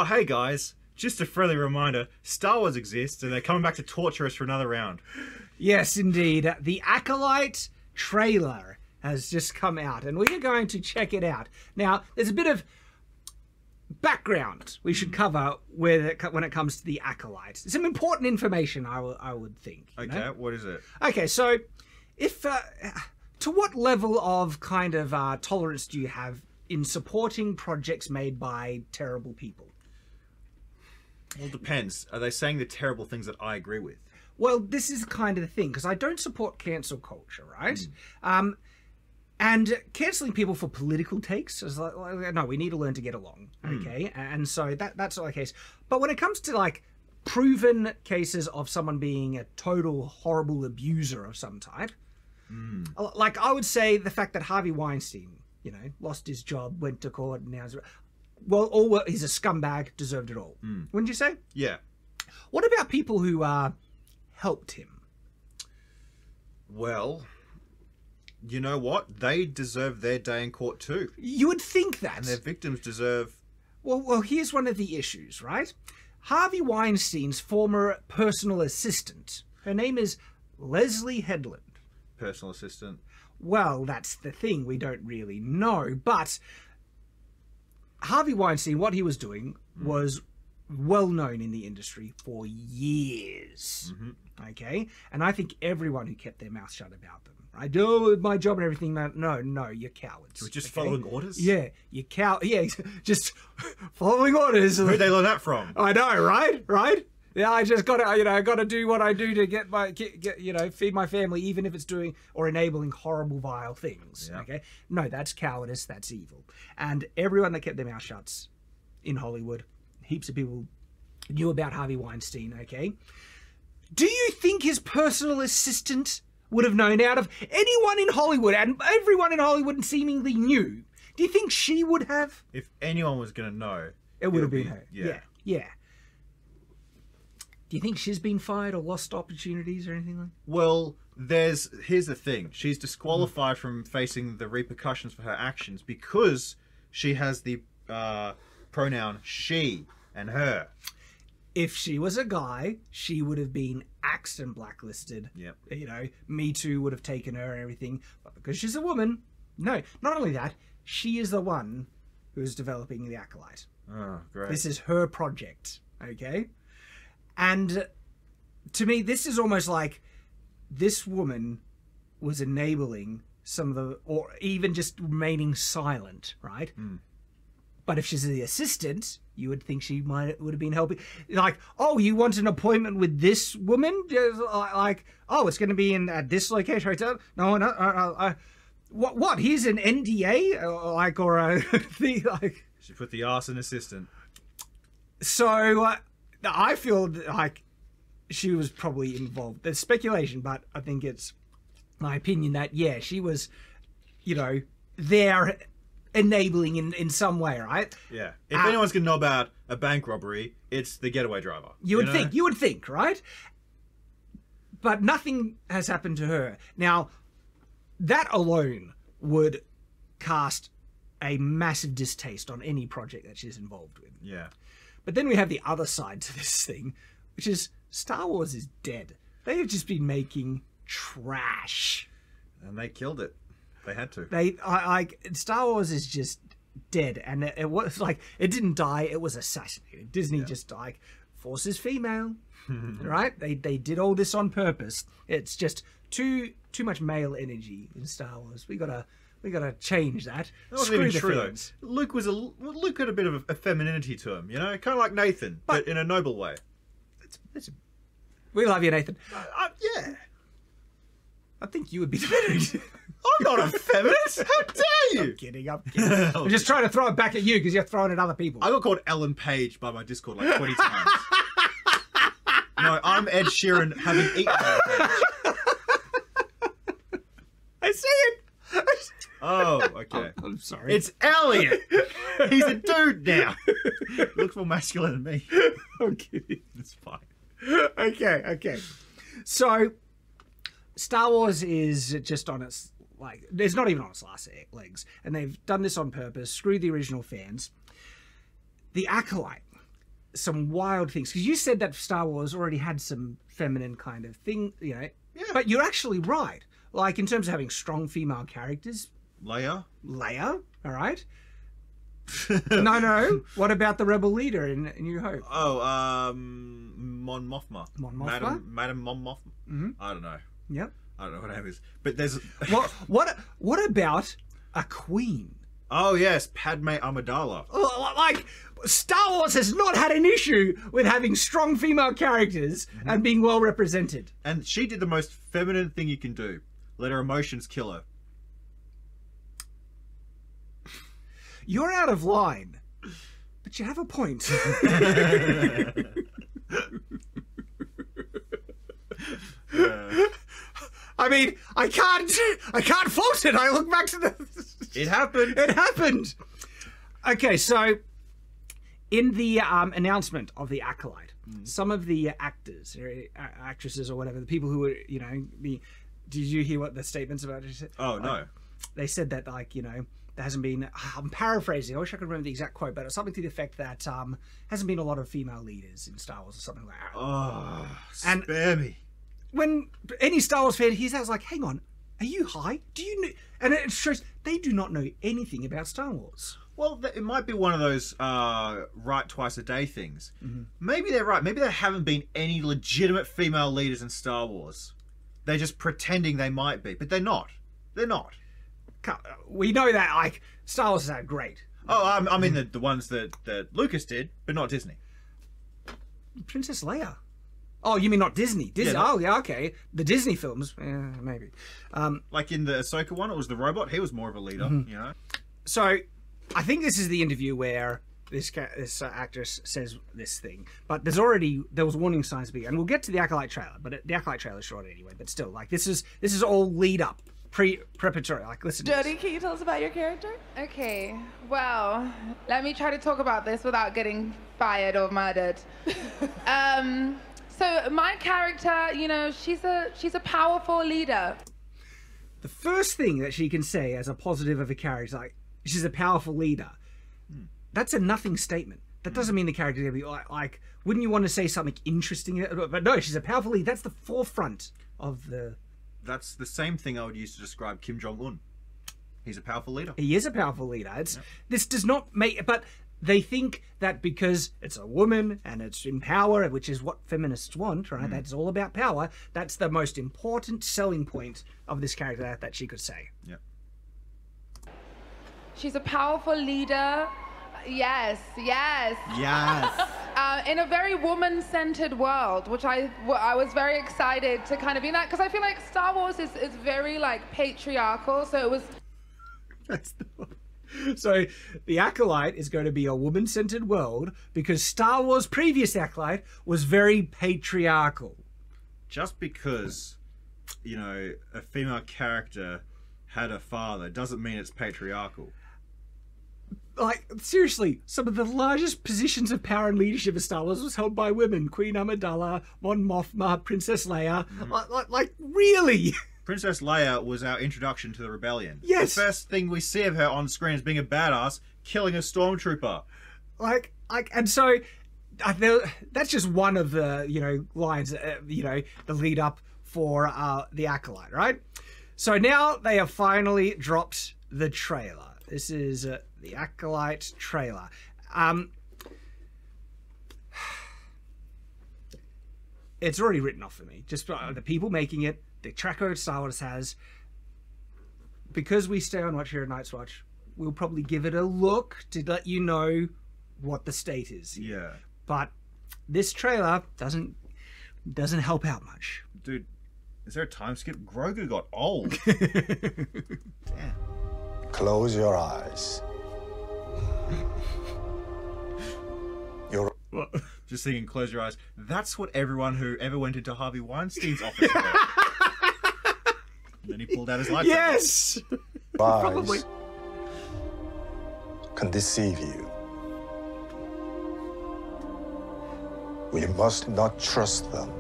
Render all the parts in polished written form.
Oh, hey guys. Just a friendly reminder, Star Wars exists and they're coming back to torture us for another round. Yes, indeed. The Acolyte trailer has just come out and we are going to check it out. Now, there's a bit of background we should cover when it comes to the Acolyte. Some important information, I would think. Okay, know? What is it? Okay, so if to what level of kind of tolerance do you have in supporting projects made by terrible people? Well, it depends. Are they saying the terrible things that I agree with? Well, this is kind of the thing, because I don't support cancel culture, right? And cancelling people for political takes is like, no, we need to learn to get along, okay? And so that's not the case. But when it comes to like proven cases of someone being a total horrible abuser of some type, like I would say the fact that Harvey Weinstein, you know, lost his job, went to court, and now he's a scumbag, deserved it all. Wouldn't you say? Yeah. What about people who helped him? Well, you know what? They deserve their day in court too. You would think that. And their victims deserve... Well, here's one of the issues, right? Harvey Weinstein's former personal assistant, her name is Leslie Headland. Personal assistant. Well, that's the thing. We don't really know. But Harvey Weinstein, what he was doing was well known in the industry for years. Okay? And I think everyone who kept their mouth shut about them, right? Oh, my job and everything. No, you're cowards. We're just following orders? Yeah, you're Yeah, just following orders. Where'd they learn that from? I know, right? Yeah, I just gotta, I gotta do what I do to get feed my family, even if it's doing or enabling horrible, vile things. Yeah. Okay, no, that's cowardice. That's evil. And everyone that kept their mouth shut in Hollywood, heaps of people knew about Harvey Weinstein. Okay, do you think his personal assistant would have known? Out of anyone in Hollywood, and everyone in Hollywood seemingly knew, do you think she would have? If anyone was gonna know, it would have been her. Yeah. Do you think she's been fired or lost opportunities or anything like that? Well, here's the thing. She's disqualified from facing the repercussions for her actions because she has the pronoun she and her. If she was a guy, she would have been axed and blacklisted. Yep. You know, Me Too would have taken her and everything. But because she's a woman, no. Not only that, she is the one who's developing the Acolyte. Oh, great. This is her project, okay? And to me, this is almost like this woman was enabling some of the, or even just remaining silent, right? But if she's the assistant, you would think she would have been helping. Like, oh, you want an appointment with this woman? Like, oh, it's going to be at this location. No. What? Here's an NDA, or a thing like. She put the arse in assistant. So. I feel like she was probably involved. There's speculation, but I think it's my opinion that, yeah, she was, there enabling in some way, right? Yeah. If anyone's going to know about a bank robbery, it's the getaway driver. You would think, right? But nothing has happened to her. Now, that alone would cast a massive distaste on any project that she's involved with. Yeah. But then we have the other side to this thing, which is Star Wars is dead. They have just been making trash. And they killed it. They had to. Star Wars is just dead. And it was like, it didn't die, it was assassinated. Disney just Force is female, right? They did all this on purpose. It's just too much male energy in Star Wars. We gotta change that. That wasn't even true, though. Luke had a bit of a femininity to him, kind of like Nathan, but in a noble way. We love you, Nathan. Yeah. I think you would be the better. I'm not a feminist. How dare you? I'm kidding. I'm just trying to throw it back at you because you're throwing it at other people. I got called Ellen Page by my Discord like 20 times. No, I'm Ed Sheeran having eaten Ellen Page. I see it. Oh, okay. I'm sorry. It's Elliot. He's a dude now. Looks more masculine than me. I'm kidding. It's fine. Okay. So, Star Wars is just on its, it's not even on its last legs. And they've done this on purpose. Screw the original fans. The Acolyte. some wild things. Because you said that Star Wars already had some feminine kind of thing, you know. Yeah. But you're actually right. Like, in terms of having strong female characters. Leia, all right? No. What about the rebel leader in New Hope? Oh, Mon Mothma. Mon Mothma? Madam Mon Mothma. Mm-hmm. I don't know. Yep. I don't know what her name is. But there's... What about a queen? Oh, yes, Padme Amidala. Like, Star Wars has not had an issue with having strong female characters and being well represented. And she did the most feminine thing you can do. Let her emotions kill her. You're out of line, but you have a point. I mean, I can't fault it. I look back to the... It happened. It happened. Okay, so in the announcement of the Acolyte, some of the actors, or actresses or whatever, the people who were, you know, did you hear what the statements about it? Oh, no. They said that, like, you know, there hasn't been, I'm paraphrasing, I wish I could remember the exact quote, but it's something to the effect that hasn't been a lot of female leaders in Star Wars or something like that. Oh, spare me. When any Star Wars fan hears that, it's like, hang on, are you high? Do you know? And it shows they do not know anything about Star Wars. Well, it might be one of those right twice a day things. Maybe they're right. Maybe there haven't been any legitimate female leaders in Star Wars. They're just pretending they might be, but they're not. They're not. We know that, like, Star Wars is that great. Oh, I mean the ones that Lucas did, but not Disney. Princess Leia. Oh, you mean not Disney? Disney. Yeah, oh, yeah, okay. The Disney films, maybe. Like in the Ahsoka one, it was the robot. He was more of a leader, you know. So, I think this is the interview where this actress says this thing, but there was warning signs to be, and we'll get to the Acolyte trailer, but the Acolyte trailer is short anyway. But still, like, this is all lead up, preparatory. Like, listen. Jodie, can you tell us about your character? Okay, well, let me try to talk about this without getting fired or murdered. So my character, you know, she's a powerful leader. The first thing that she can say as a positive of a character is like, she's a powerful leader. That's a nothing statement. That doesn't mean the character's gonna be like, wouldn't you want to say something interesting? But no, she's a powerful leader. That's the forefront of the... That's the same thing I would use to describe Kim Jong-un. He's a powerful leader. He is a powerful leader. This does not make... But they think that because it's a woman and it's in power, which is what feminists want, right? That's all about power. That's the most important selling point of this character that she could say. Yeah. She's a powerful leader. Yes. In a very woman-centered world, which I was very excited to kind of be in that, because I feel like Star Wars is very, like, patriarchal, so it was... That's the one. So the Acolyte is going to be a woman-centered world because Star Wars' previous Acolyte was very patriarchal. Just because, you know, a female character had a father doesn't mean it's patriarchal. Like, seriously, some of the largest positions of power and leadership in Star Wars was held by women. Queen Amidala, Mon Mothma, Princess Leia. Like, really? Princess Leia was our introduction to the rebellion. Yes. The first thing we see of her on screen is being a badass, killing a stormtrooper. And so that's just one of the, you know, lines, you know, the lead up for the Acolyte, right? So now they have finally dropped the trailer. This is the Acolyte trailer. It's already written off for me. Just the people making it, the track record Star Wars has. Because we stay on watch here at Night's Watch, we'll probably give it a look to let you know what the state is. Yeah. But this trailer doesn't help out much. Dude, is there a time skip? Grogu got old. Damn. Close your eyes. Just thinking, close your eyes. That's what everyone who ever went into Harvey Weinstein's office heard. And then he pulled out his lightsaber. Yes! Probably. Can deceive you. We must not trust them.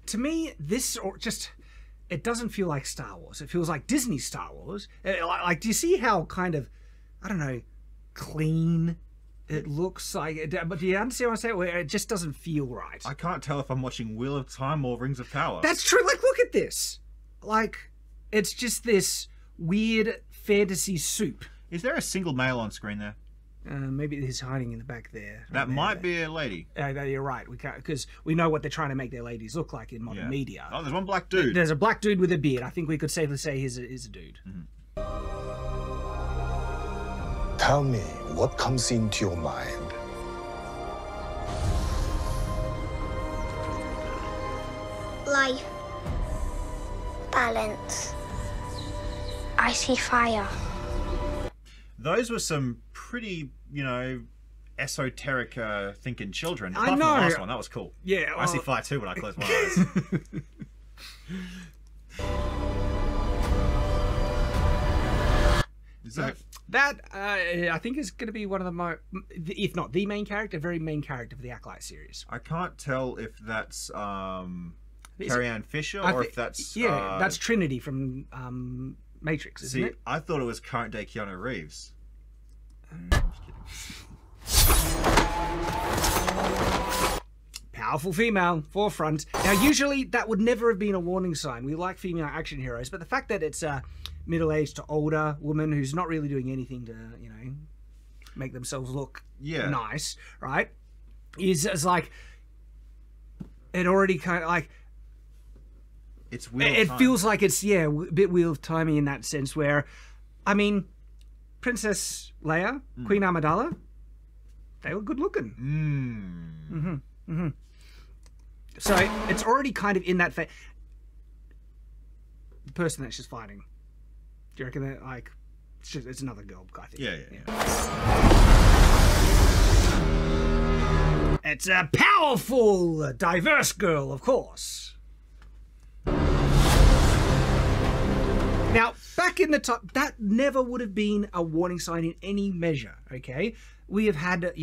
To me, it doesn't feel like Star Wars. It feels like Disney Star Wars. Like, do you see how kind of, I don't know, clean. It looks like, but do you understand what I'm saying? Where it just doesn't feel right. I can't tell if I'm watching Wheel of Time or Rings of Power. That's true. Like, look at this. Like, it's just this weird fantasy soup. Is there a single male on screen there? Maybe he's hiding in the back there. That might be a lady. You're right. We can't, because we know what they're trying to make their ladies look like in modern media. Oh, there's one black dude. There's a black dude with a beard. I think we could safely say he's a dude. Tell me what comes into your mind. Life. Balance. I see fire. Those were some pretty, esoteric thinking children. I Apart from know. the last one, that was cool. Yeah. I see fire too when I close my eyes. So, that I think is going to be one of the most, if not the main character, very main character for the Acolyte series. I can't tell if that's Carrie Ann Fisher or if that's that's Trinity from Matrix, isn't it? I thought it was current day Keanu Reeves. Powerful female, forefront. Now, usually that would never have been a warning sign. We like female action heroes, but the fact that it's a middle-aged to older woman who's not really doing anything to, make themselves look nice, right? Is like, it already kind of like, it's Wheel of it Time. feels like it's, a bit Wheel of Timey in that sense where, I mean, Princess Leia, Queen Amidala, they were good looking. So it's already kind of in that the person that she's fighting. Do you reckon that, like, it's another girl, I think? Yeah. It's a powerful, diverse girl, of course. Now, back in the top, that never would have been a warning sign in any measure, okay? We have had,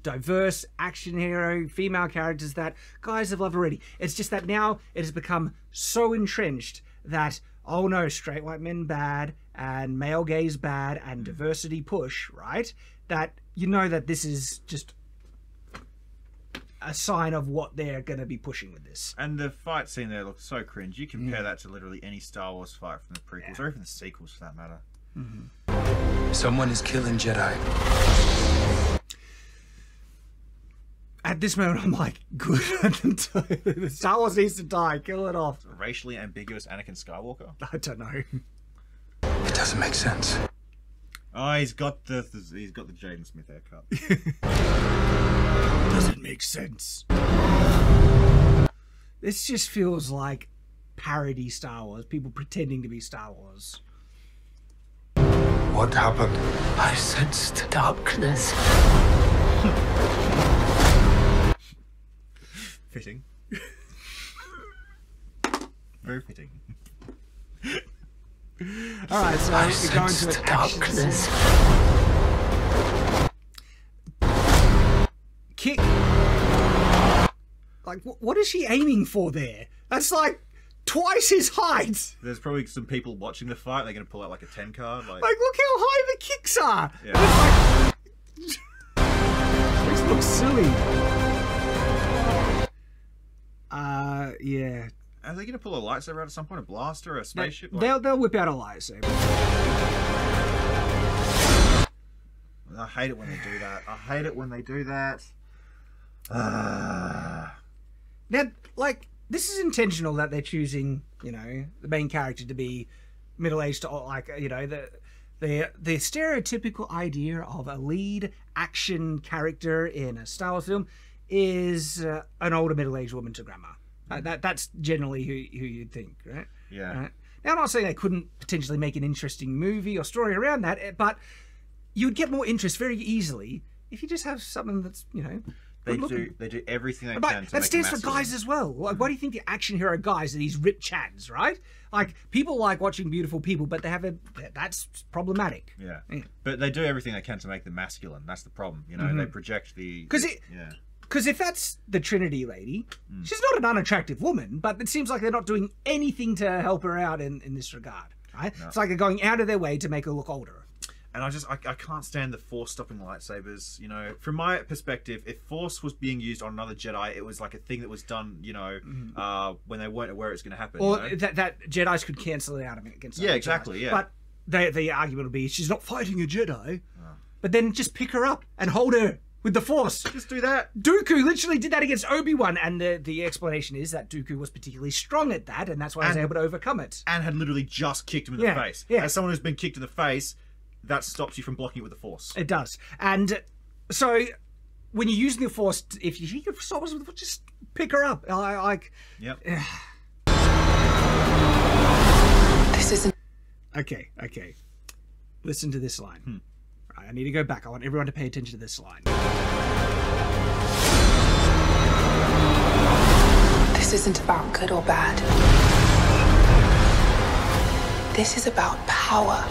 diverse action hero, female characters that guys have loved already. It's just that now it has become so entrenched that, oh no, straight white men bad, and male gaze bad, and diversity push, right? That that this is just a sign of what they're going to be pushing with this. And the fight scene there looks so cringe. You compare that to literally any Star Wars fight from the prequels, or even the sequels for that matter. Someone is killing Jedi. At this moment, I'm like, good. Star Wars needs to die. Kill it off. Racially ambiguous Anakin Skywalker. I don't know. It doesn't make sense. Oh, he's got the Jaden Smith haircut. Doesn't make sense. This just feels like parody Star Wars. People pretending to be Star Wars. What happened? I sensed darkness. Fitting. Very fitting. All right, so I we're going to sensed an action darkness. scene. Kick. Like, what is she aiming for there? That's like twice his height. There's probably some people watching the fight. They're going to pull out like a 10 card. Like, Like, look how high the kicks are. Yeah. It's like, this looks silly. Yeah. are they going to pull a lightsaber out at some point? A blaster, a spaceship? They'll whip out a lightsaber. I hate it when they do that. I hate it when they do that. Now, like, this is intentional that they're choosing, the main character to be middle-aged, to, like, the stereotypical idea of a lead action character in a Star Wars film is an older middle-aged woman to grandma. That's generally who you'd think, right? Yeah. Right? Now, I'm not saying they couldn't potentially make an interesting movie or story around that, but you'd get more interest very easily if you just have something that's, They do everything they but can to that make stands it for masculine. guys as well. Like, why do you think the action hero guys are these ripped chads, right? Like, people like watching beautiful people, but they have that's problematic. Yeah. But they do everything they can to make them masculine. That's the problem. They project the... Because if that's the Trinity lady, she's not an unattractive woman, but it seems like they're not doing anything to help her out in this regard, right? No. It's like they're going out of their way to make her look older. And I can't stand the Force stopping lightsabers. You know, from my perspective, if Force was being used on another Jedi, it was like a thing that was done, you know, when they weren't aware it's going to happen. Or you know? that Jedis could cancel it out against. Yeah, exactly. Jedis. Yeah. But the argument will be she's not fighting a Jedi. But then just pick her up and hold her with the Force. Just do that. Dooku literally did that against Obi-Wan, and the explanation is that Dooku was particularly strong at that, and that's why he was able to overcome it. And had literally just kicked him in the face. Yeah. As someone who's been kicked in the face, that stops you from blocking it with the Force. It does. And so when you're using the Force, if she could stop us, just pick her up. Yep. This isn't. Okay. Listen to this line. Right, I need to go back. I want everyone to pay attention to this line. This isn't about good or bad. This is about power.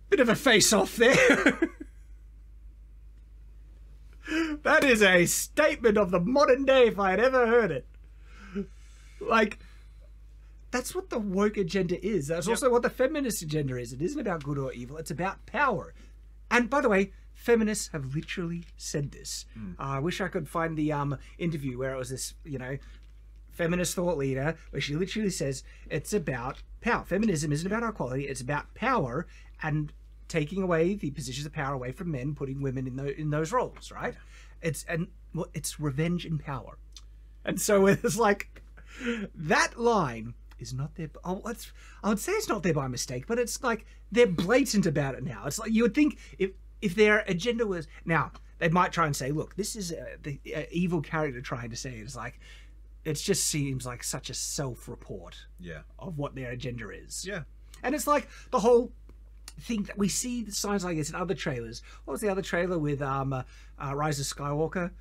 Bit of a face-off there. That is a statement of the modern day if I had ever heard it. Like, that's what the woke agenda is. That's also what the feminist agenda is. It isn't about good or evil. It's about power. And by the way, feminists have literally said this. I wish I could find the interview where it was this, you know, feminist thought leader, where she literally says it's about power. Feminism isn't about equality. It's about power and taking away the positions of power away from men, putting women in those roles, right? It's revenge and power. And so it's like that line is not there. I would say it's not there by mistake, but it's like they're blatant about it now. It's like you would think if their agenda was now, they might try and say, look, this is the evil character trying to say it. It's like it just seems like such a self-report of what their agenda is. Yeah. And it's like the whole thing that we see the signs like this in other trailers. What was the other trailer with Rise of Skywalker?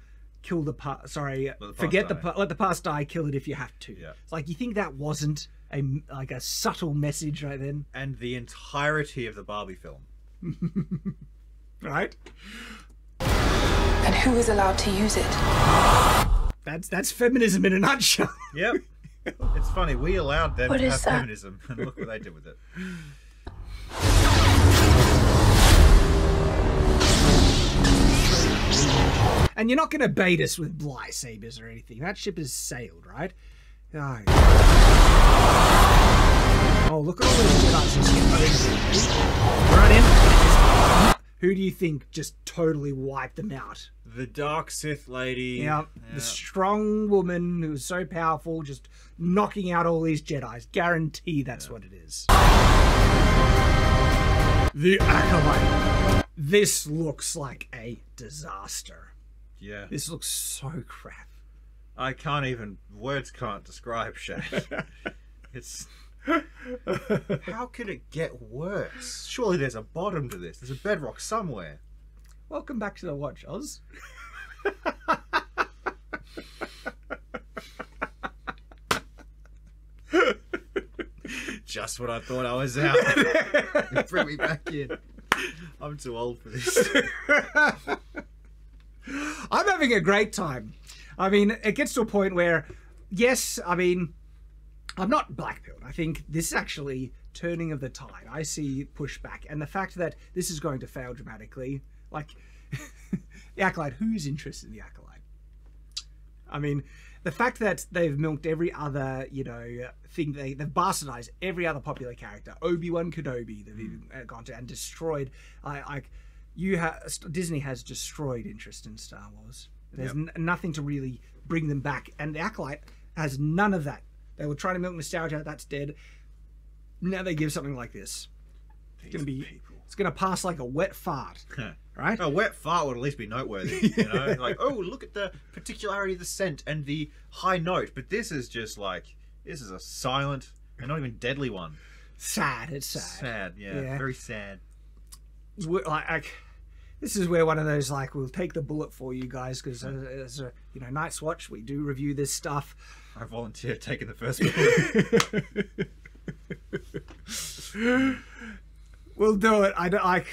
Kill the past. Sorry, forget let the past die. Kill it if you have to. Yeah. It's like you think that wasn't a subtle message right then, And the entirety of the Barbie film. right? And who is allowed to use it? That's feminism in a nutshell. Yep. It's funny. We allowed them What to is have that? feminism, and look what they did with it. And you're not going to bait us with lightsabers or anything. That ship has sailed, right? Oh, look at all those Jedi just right in. Who do you think just totally wiped them out? The Dark Sith lady. Yeah, the strong woman who was so powerful, just knocking out all these Jedis. Guarantee that's what it is. The Acolyte. This looks like a disaster. Yeah. This looks so crap. I can't even. Words can't describe Shad. It's. How could it get worse? Surely there's a bottom to this. There's a bedrock somewhere. Welcome back to the Watch, Oz. Just when I thought I was out. Bring me back in. I'm too old for this. I'm having a great time. I mean, it gets to a point where, yes, I mean, I'm not black-pilled. I think this is actually turning of the tide. I see pushback. And the fact that this is going to fail dramatically, like, the Acolyte, who's interested in the Acolyte? I mean, the fact that they've milked every other, you know, thing, they've bastardized every other popular character. Obi-Wan Kenobi, they've even gone to and destroyed, Disney has destroyed interest in Star Wars. There's nothing to really bring them back. And the Acolyte has none of that. They were trying to milk nostalgia, that's dead. Now they give something like this. It's gonna pass like a wet fart. Right? A wet fart would at least be noteworthy, you know? Like, oh, look at the particularity of the scent and the high note. But this is just like, this is a silent and not even deadly one. Sad, it's sad. Sad, yeah. Very sad. This is where one of those, like, we'll take the bullet for you guys, because as a, you know, Night's Watch, we do review this stuff. I volunteer taking the first bullet. We'll do it. I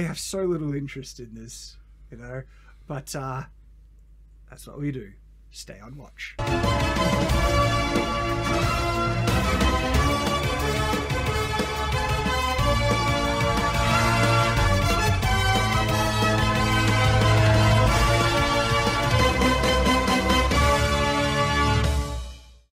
have so little interest in this, you know, but that's what we do. Stay on watch.